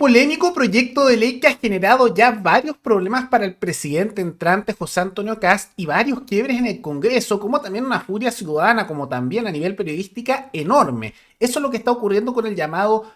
polémico proyecto de ley que ha generado ya varios problemas para el presidente entrante José Antonio Kast y varios quiebres en el Congreso, como también una furia ciudadana, como también a nivel periodística enorme. Eso es lo que está ocurriendo con el llamado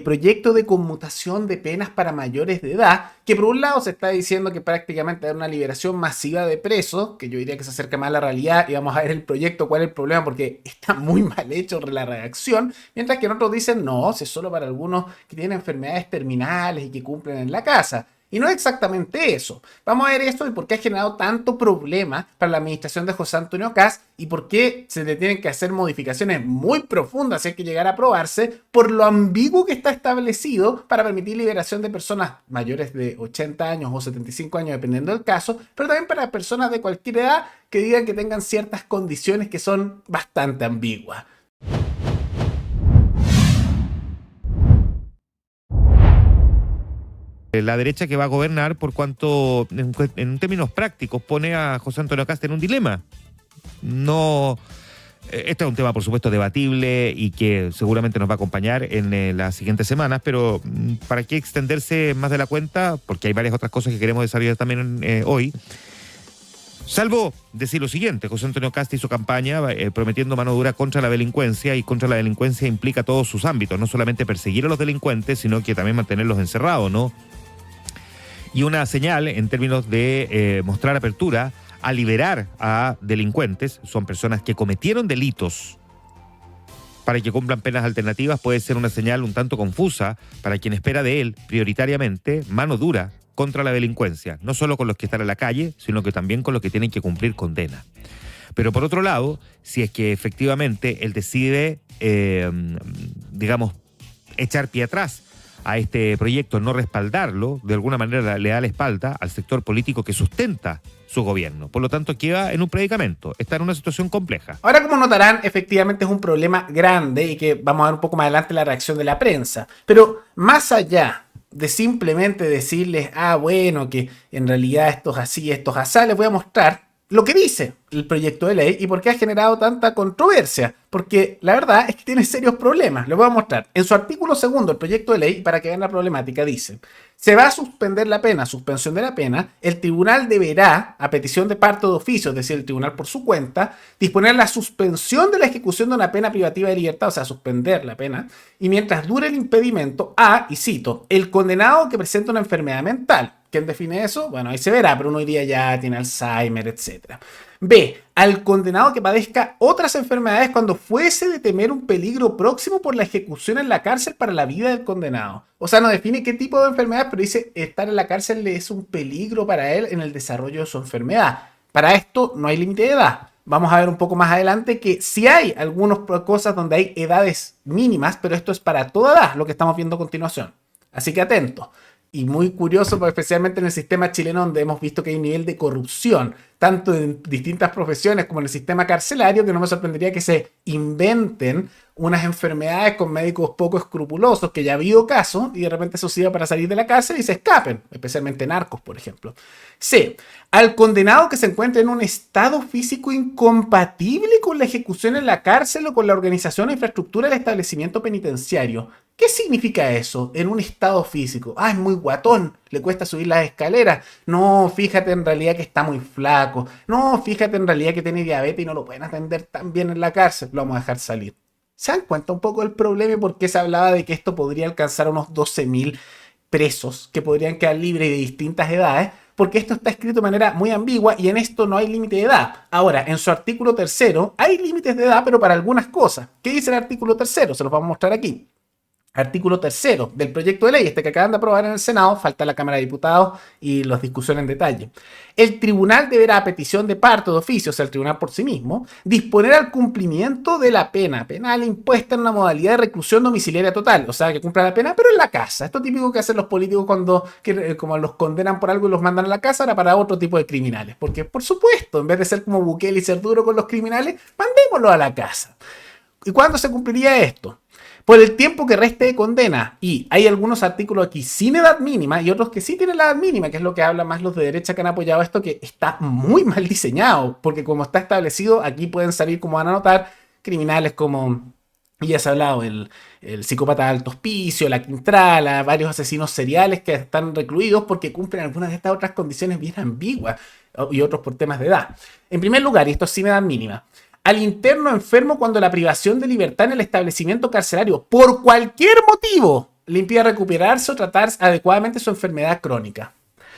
proyecto de conmutación de penas para mayores de edad, que por un lado se está diciendo que prácticamente hay una liberación masiva de presos, que yo diría que se acerca más a la realidad, y vamos a ver el proyecto, cuál es el problema, porque está muy mal hecho la redacción, mientras que en otros dicen, no, si es solo para algunos que tienen enfermedades terminales y que cumplen en la casa. Y no es exactamente eso. Vamos a ver esto y por qué ha generado tanto problema para la administración de José Antonio Kast y por qué se le tienen que hacer modificaciones muy profundas si hay que llegar a aprobarse por lo ambiguo que está establecido para permitir liberación de personas mayores de 80 años o 75 años, dependiendo del caso, pero también para personas de cualquier edad que digan que tengan ciertas condiciones que son bastante ambiguas. La derecha que va a gobernar por cuanto, en términos prácticos, pone a José Antonio Kast en un dilema. No, este es un tema, por supuesto, debatible y que seguramente nos va a acompañar en las siguientes semanas, pero ¿para qué extenderse más de la cuenta? Porque hay varias otras cosas que queremos desarrollar también hoy. Salvo decir lo siguiente, José Antonio Kast hizo campaña prometiendo mano dura contra la delincuencia, y contra la delincuencia implica todos sus ámbitos, no solamente perseguir a los delincuentes, sino que también mantenerlos encerrados, ¿no? Y una señal en términos de mostrar apertura a liberar a delincuentes, son personas que cometieron delitos, para que cumplan penas alternativas, puede ser una señal un tanto confusa para quien espera de él, prioritariamente, mano dura contra la delincuencia, no solo con los que están en la calle, sino que también con los que tienen que cumplir condena. Pero por otro lado, si es que efectivamente él decide, echar pie atrás a este proyecto, no respaldarlo, de alguna manera le da la espalda al sector político que sustenta su gobierno. Por lo tanto, queda en un predicamento, está en una situación compleja. Ahora, como notarán, efectivamente es un problema grande y que vamos a ver un poco más adelante la reacción de la prensa. Pero más allá de simplemente decirles, bueno, que en realidad esto es así, esto es así, les voy a mostrar lo que dice el proyecto de ley y por qué ha generado tanta controversia. Porque la verdad es que tiene serios problemas. Les voy a mostrar. En su artículo segundo, el proyecto de ley, para que vean la problemática, dice: se va a suspender la pena, suspensión de la pena. El tribunal deberá, a petición de parte de oficio, es decir, el tribunal por su cuenta, disponer la suspensión de la ejecución de una pena privativa de libertad, o sea, suspender la pena, y mientras dure el impedimento, y cito, el condenado que presenta una enfermedad mental. ¿Quién define eso? Bueno, ahí se verá, pero uno diría ya tiene Alzheimer, etc. B. Al condenado que padezca otras enfermedades cuando fuese de temer un peligro próximo por la ejecución en la cárcel para la vida del condenado. O sea, no define qué tipo de enfermedad, pero dice estar en la cárcel es un peligro para él en el desarrollo de su enfermedad. Para esto no hay límite de edad. Vamos a ver un poco más adelante que sí hay algunas cosas donde hay edades mínimas, pero esto es para toda edad, lo que estamos viendo a continuación. Así que atentos. Y muy curioso, especialmente en el sistema chileno, donde hemos visto que hay un nivel de corrupción, tanto en distintas profesiones como en el sistema carcelario, que no me sorprendería que se inventen unas enfermedades con médicos poco escrupulosos, que ya ha habido casos, y de repente eso sirve para salir de la cárcel y se escapen, especialmente narcos, por ejemplo. C. Al condenado que se encuentre en un estado físico incompatible con la ejecución en la cárcel o con la organización e infraestructura del establecimiento penitenciario. ¿Qué significa eso? En un estado físico. Es muy guatón, le cuesta subir las escaleras. No, fíjate en realidad que está muy flaco. No, fíjate en realidad que tiene diabetes y no lo pueden atender tan bien en la cárcel. Lo vamos a dejar salir. ¿Se dan cuenta un poco del problema y por qué se hablaba de que esto podría alcanzar unos 12.000 presos que podrían quedar libres de distintas edades? Porque esto está escrito de manera muy ambigua y en esto no hay límite de edad. Ahora, en su artículo tercero hay límites de edad, pero para algunas cosas. ¿Qué dice el artículo tercero? Se los vamos a mostrar aquí. Artículo tercero del proyecto de ley, que acaban de aprobar en el Senado, falta la Cámara de Diputados y las discusiones en detalle. El tribunal deberá, a petición de parte o de oficio, o sea, el tribunal por sí mismo, disponer al cumplimiento de la pena penal impuesta en una modalidad de reclusión domiciliaria total, o sea, que cumpla la pena, pero en la casa. Esto es típico que hacen los políticos cuando como los condenan por algo y los mandan a la casa, ahora para otro tipo de criminales. Porque, por supuesto, en vez de ser como Bukele y ser duro con los criminales, mandémoslo a la casa. ¿Y cuándo se cumpliría esto? Por el tiempo que reste de condena. Y hay algunos artículos aquí sin edad mínima y otros que sí tienen la edad mínima, que es lo que hablan más los de derecha que han apoyado esto, que está muy mal diseñado, porque como está establecido, aquí pueden salir, como van a notar, criminales como Y ya se ha hablado, el psicópata de alto hospicio, la Quintrala, varios asesinos seriales que están recluidos porque cumplen algunas de estas otras condiciones bien ambiguas y otros por temas de edad. En primer lugar, y esto sí me da mínima, al interno enfermo cuando la privación de libertad en el establecimiento carcelario, por cualquier motivo, le impide recuperarse o tratar adecuadamente su enfermedad crónica.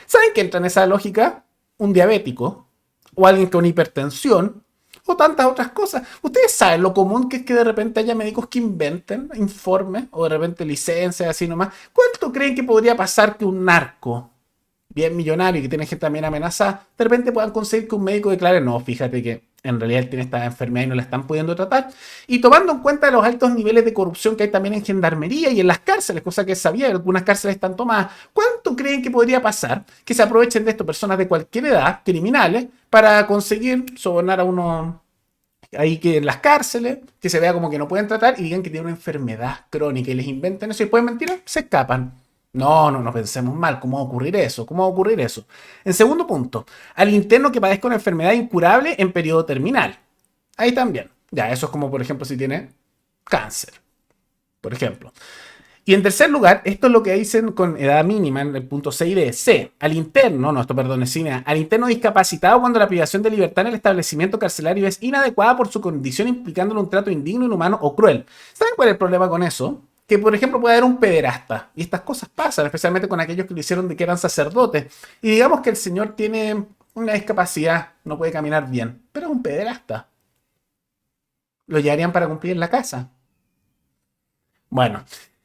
¿Saben qué entra en esa lógica? Un diabético o alguien con hipertensión o tantas otras cosas. Ustedes saben lo común que es que de repente haya médicos que inventen informes o de repente licencias así nomás. ¿Cuánto creen que podría pasar que un narco bien millonario y que tiene gente también amenazada, de repente puedan conseguir que un médico declare, no, fíjate que en realidad él tiene esta enfermedad y no la están pudiendo tratar? Y tomando en cuenta los altos niveles de corrupción que hay también en gendarmería y en las cárceles, cosa que sabía, algunas cárceles están tomadas, ¿cuánto creen que podría pasar que se aprovechen de esto personas de cualquier edad, criminales, para conseguir sobornar a uno ahí que en las cárceles, que se vea como que no pueden tratar y digan que tienen una enfermedad crónica y les inventen eso y pueden mentir, se escapan? No pensemos mal. ¿Cómo va a ocurrir eso? ¿Cómo va a ocurrir eso? En segundo punto, al interno que padezca una enfermedad incurable en periodo terminal. Ahí también. Ya, eso es como, por ejemplo, si tiene cáncer. Por ejemplo. Y en tercer lugar, esto es lo que dicen con edad mínima en el punto 6 de C. Al interno, no, esto perdón, es cine, al interno discapacitado cuando la privación de libertad en el establecimiento carcelario es inadecuada por su condición implicándole un trato indigno, inhumano o cruel. ¿Saben cuál es el problema con eso? Que, por ejemplo, puede haber un pederasta. Y estas cosas pasan, especialmente con aquellos que lo hicieron de que eran sacerdotes. Y digamos que el señor tiene una discapacidad, no puede caminar bien, pero es un pederasta. Lo llevarían para cumplir en la casa. Bueno,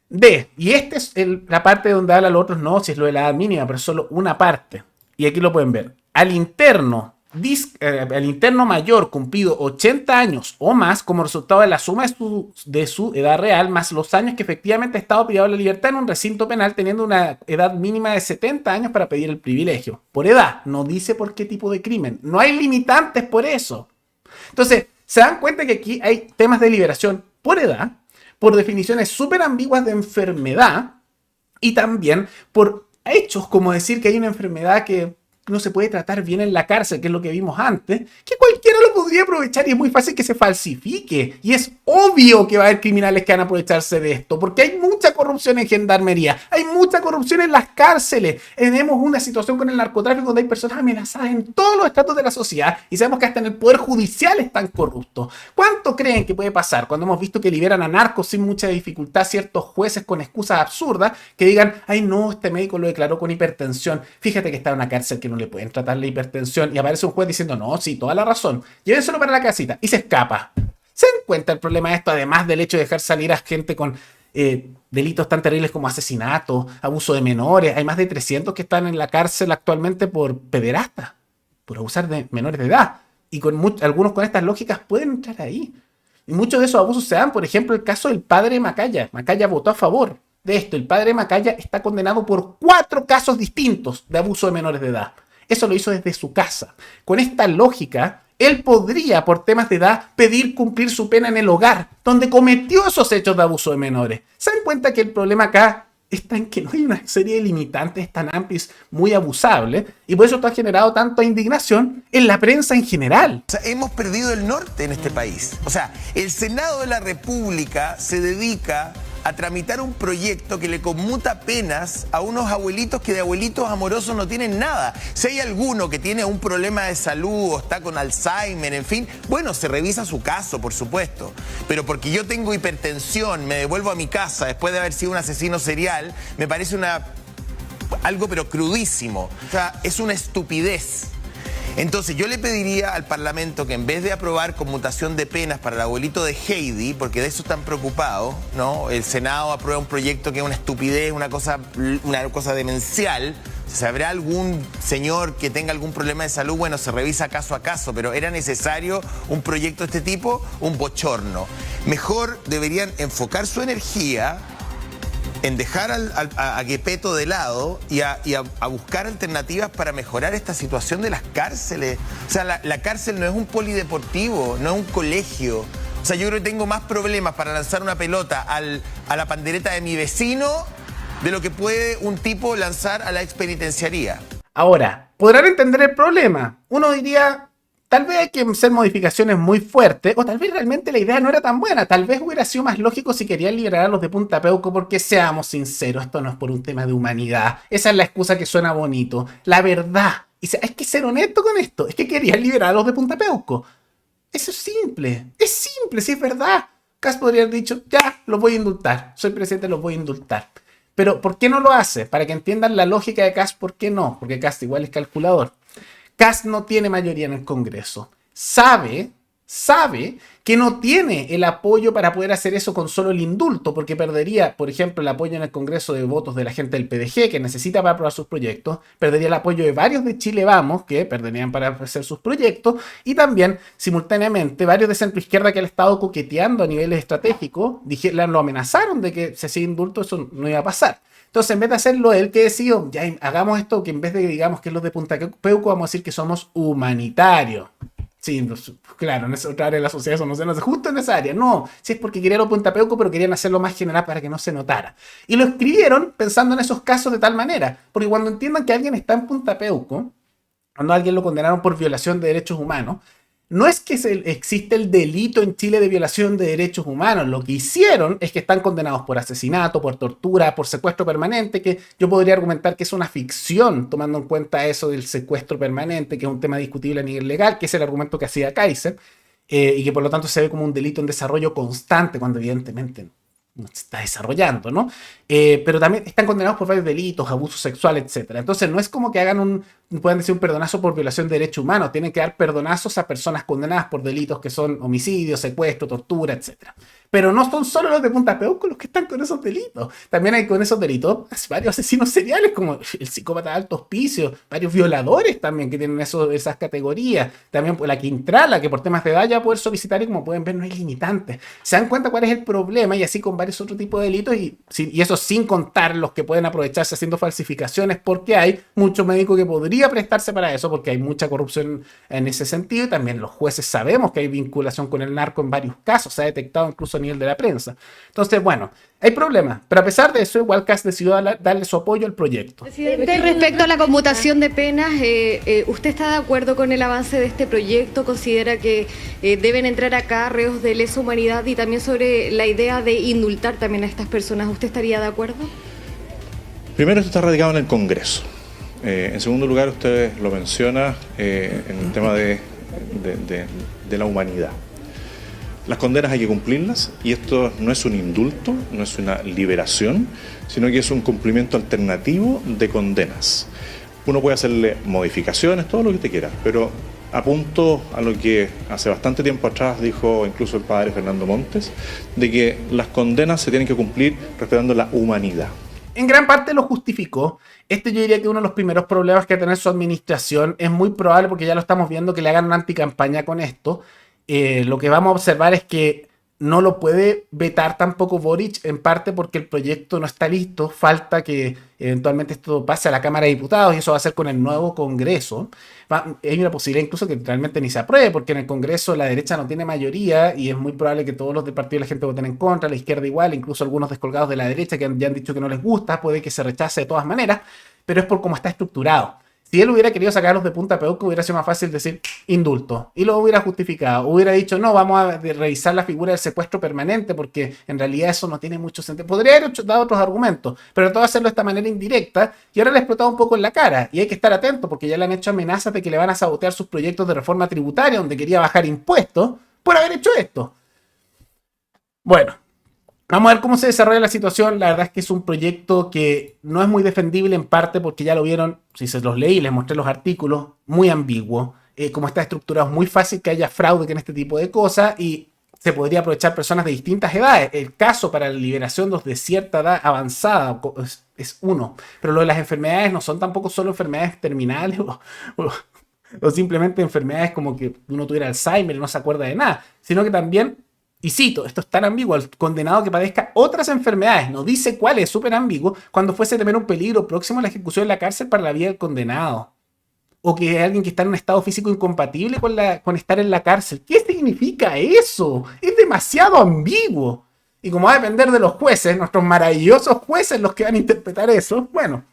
D. Y esta es la parte donde habla los otros, no, si es lo de la edad mínima, pero es solo una parte. Y aquí lo pueden ver. Al interno mayor cumplido 80 años o más como resultado de la suma de su edad real más los años que efectivamente ha estado privado de la libertad en un recinto penal teniendo una edad mínima de 70 años para pedir el privilegio. Por edad, no dice por qué tipo de crimen. No hay limitantes por eso. Entonces, se dan cuenta que aquí hay temas de liberación por edad, por definiciones súper ambiguas de enfermedad y también por hechos como decir que hay una enfermedad que no se puede tratar bien en la cárcel, que es lo que vimos antes, que cualquiera lo podría aprovechar y es muy fácil que se falsifique. Y es obvio que va a haber criminales que van a aprovecharse de esto, porque hay mucha corrupción en gendarmería, hay mucha corrupción en las cárceles. Tenemos una situación con el narcotráfico donde hay personas amenazadas en todos los estratos de la sociedad y sabemos que hasta en el poder judicial están corruptos. ¿Cuánto creen que puede pasar cuando hemos visto que liberan a narcos sin mucha dificultad ciertos jueces con excusas absurdas que digan, ay no, este médico lo declaró con hipertensión, fíjate que está en una cárcel que no le pueden tratar la hipertensión, y aparece un juez diciendo, no, sí, toda la razón, llévenselo para la casita, y se escapa? ¿Se dan cuenta el problema de esto? Además del hecho de dejar salir a gente con delitos tan terribles como asesinato, abuso de menores. Hay más de 300 que están en la cárcel actualmente por pederastas, por abusar de menores de edad, y algunos con estas lógicas pueden entrar ahí. Y muchos de esos abusos se dan, por ejemplo, el caso del padre Macaya. Macaya votó a favor de esto. El padre Macaya está condenado por 4 casos distintos de abuso de menores de edad. Eso lo hizo desde su casa. Con esta lógica, él podría, por temas de edad, pedir cumplir su pena en el hogar, donde cometió esos hechos de abuso de menores. ¿Se dan cuenta que el problema acá está en que no hay una serie de limitantes tan amplios, muy abusables? Y por eso esto ha generado tanta indignación en la prensa en general. O sea, hemos perdido el norte en este país. O sea, el Senado de la República se dedica a tramitar un proyecto que le conmuta penas a unos abuelitos que de abuelitos amorosos no tienen nada. Si hay alguno que tiene un problema de salud o está con Alzheimer, en fin, bueno, se revisa su caso, por supuesto. Pero porque yo tengo hipertensión, me devuelvo a mi casa después de haber sido un asesino serial, me parece algo pero crudísimo. O sea, es una estupidez. Entonces yo le pediría al Parlamento que en vez de aprobar conmutación de penas para el abuelito de Heidi, porque de eso están preocupados, ¿no? El Senado aprueba un proyecto que es una estupidez, una cosa demencial. Si habrá algún señor que tenga algún problema de salud, bueno, se revisa caso a caso, pero ¿era necesario un proyecto de este tipo? Un bochorno. Mejor deberían enfocar su energía en dejar a Gepetto de lado y a buscar alternativas para mejorar esta situación de las cárceles. O sea, la cárcel no es un polideportivo, no es un colegio. O sea, yo creo que tengo más problemas para lanzar una pelota a la pandereta de mi vecino de lo que puede un tipo lanzar a la expenitenciaría. Ahora, podrán entender el problema. Uno diría, tal vez hay que hacer modificaciones muy fuertes, o tal vez realmente la idea no era tan buena. Tal vez hubiera sido más lógico si querían liberar a los de Punta Peuco, porque seamos sinceros, esto no es por un tema de humanidad. Esa es la excusa que suena bonito. La verdad, hay que ser honesto con esto, es que querían liberar a los de Punta Peuco. Eso es simple, si es verdad. Kast podría haber dicho, ya, los voy a indultar, soy presidente, los voy a indultar. Pero, ¿por qué no lo hace? Para que entiendan la lógica de Kast, ¿por qué no? Porque Kast igual es calculador. Kast no tiene mayoría en el Congreso. Sabe que no tiene el apoyo para poder hacer eso con solo el indulto, porque perdería, por ejemplo, el apoyo en el Congreso de votos de la gente del PDG, que necesita para aprobar sus proyectos, perdería el apoyo de varios de Chile Vamos, que perderían para hacer sus proyectos, y también, simultáneamente, varios de centro izquierda que han estado coqueteando a niveles estratégicos, lo amenazaron de que si hacía indulto eso no iba a pasar. Entonces, en vez de hacerlo él, que decidió, ya hagamos esto, que en vez de que digamos que es los de Punta Peuco, vamos a decir que somos humanitarios. Sí, claro, en esa otra área de la sociedad eso no se hace, justo en esa área. No, sí es porque querían los Punta Peuco, pero querían hacerlo más general para que no se notara. Y lo escribieron pensando en esos casos de tal manera, porque cuando entiendan que alguien está en Punta Peuco, cuando a alguien lo condenaron por violación de derechos humanos, no es que existe el delito en Chile de violación de derechos humanos. Lo que hicieron es que están condenados por asesinato, por tortura, por secuestro permanente, que yo podría argumentar que es una ficción, tomando en cuenta eso del secuestro permanente, que es un tema discutible a nivel legal, que es el argumento que hacía Kaiser, y que por lo tanto se ve como un delito en desarrollo constante, cuando evidentemente no se está desarrollando, ¿no? Pero también están condenados por varios delitos, abuso sexual, etc. Entonces no es como que puedan decir un perdonazo por violación de derechos humanos, tienen que dar perdonazos a personas condenadas por delitos que son homicidio, secuestro, tortura, etc. Pero no son solo los de Punta Peuco los que están con esos delitos. También hay con esos delitos varios asesinos seriales, como el psicópata de alto hospicio, varios violadores también que tienen esas categorías. También la Quintrala, que por temas de edad ya poder solicitar, y como pueden ver no hay limitantes. Se dan cuenta cuál es el problema, y así con varios otros tipos de delitos, y eso sin contar los que pueden aprovecharse haciendo falsificaciones, porque hay mucho médico que podría prestarse para eso, porque hay mucha corrupción en ese sentido, y también los jueces sabemos que hay vinculación con el narco en varios casos, se ha detectado incluso a nivel de la prensa. Entonces, bueno, hay problemas, pero a pesar de eso, igual Kast decidió darle su apoyo al proyecto. Presidente, respecto a la conmutación de penas, ¿usted está de acuerdo con el avance de este proyecto? ¿Considera que deben entrar acá reos de lesa humanidad? Y también sobre la idea de indultar también a estas personas, ¿usted estaría de acuerdo? Primero, esto está radicado en el Congreso. En segundo lugar, usted lo menciona en el tema de la humanidad. Las condenas hay que cumplirlas, y esto no es un indulto, no es una liberación, sino que es un cumplimiento alternativo de condenas. Uno puede hacerle modificaciones, todo lo que usted quiera, pero apunto a lo que hace bastante tiempo atrás dijo incluso el padre Fernando Montes, de que las condenas se tienen que cumplir respetando la humanidad. En gran parte lo justificó. Yo diría que uno de los primeros problemas que va a tener su administración es muy probable, porque ya lo estamos viendo, que le hagan una anticampaña con esto. Lo que vamos a observar es que no lo puede vetar tampoco Boric, en parte porque el proyecto no está listo, falta que eventualmente esto pase a la Cámara de Diputados, y eso va a ser con el nuevo Congreso. Hay una posibilidad incluso que realmente ni se apruebe, porque en el Congreso la derecha no tiene mayoría, y es muy probable que todos los del partido de la gente voten en contra, la izquierda igual, incluso algunos descolgados de la derecha que ya han dicho que no les gusta, puede que se rechace de todas maneras, pero es por cómo está estructurado. Si él hubiera querido sacarlos de Punta Peuco, hubiera sido más fácil decir indulto, y lo hubiera justificado. Hubiera dicho, no, vamos a revisar la figura del secuestro permanente, porque en realidad eso no tiene mucho sentido. Podría haber dado otros argumentos, pero todo hacerlo de esta manera indirecta, y ahora le ha explotado un poco en la cara. Y hay que estar atento, porque ya le han hecho amenazas de que le van a sabotear sus proyectos de reforma tributaria, donde quería bajar impuestos, por haber hecho esto. Bueno. Vamos a ver cómo se desarrolla la situación. La verdad es que es un proyecto que no es muy defendible, en parte porque ya lo vieron, si se los leí, les mostré los artículos, muy ambiguo. Como está estructurado, es muy fácil que haya fraude en este tipo de cosas, y se podría aprovechar personas de distintas edades. El caso para la liberación de los de cierta edad avanzada es uno, pero lo de las enfermedades no son tampoco solo enfermedades terminales o simplemente enfermedades como que uno tuviera Alzheimer y no se acuerda de nada, sino que también... Y cito, esto es tan ambiguo, el condenado que padezca otras enfermedades, no dice cuál, es súper ambiguo, cuando fuese temer un peligro próximo a la ejecución en la cárcel para la vida del condenado. O que es alguien que está en un estado físico incompatible con estar en la cárcel. ¿Qué significa eso? Es demasiado ambiguo. Y como va a depender de los jueces, nuestros maravillosos jueces los que van a interpretar eso, bueno,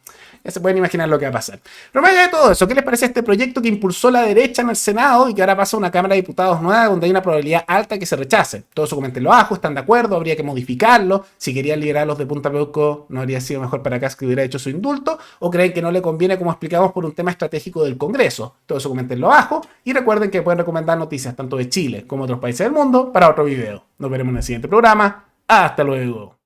Ya se pueden imaginar lo que va a pasar. Pero más allá de todo eso, ¿qué les parece este proyecto que impulsó la derecha en el Senado y que ahora pasa a una Cámara de Diputados nueva donde hay una probabilidad alta que se rechace? Todo eso coméntenlo abajo, ¿están de acuerdo? ¿Habría que modificarlo? Si querían liberarlos de Punta Peuco, ¿no habría sido mejor para acá que hubiera hecho su indulto? ¿O creen que no le conviene, como explicamos, por un tema estratégico del Congreso? Todo eso coméntenlo abajo y recuerden que pueden recomendar noticias tanto de Chile como de otros países del mundo para otro video. Nos veremos en el siguiente programa. Hasta luego.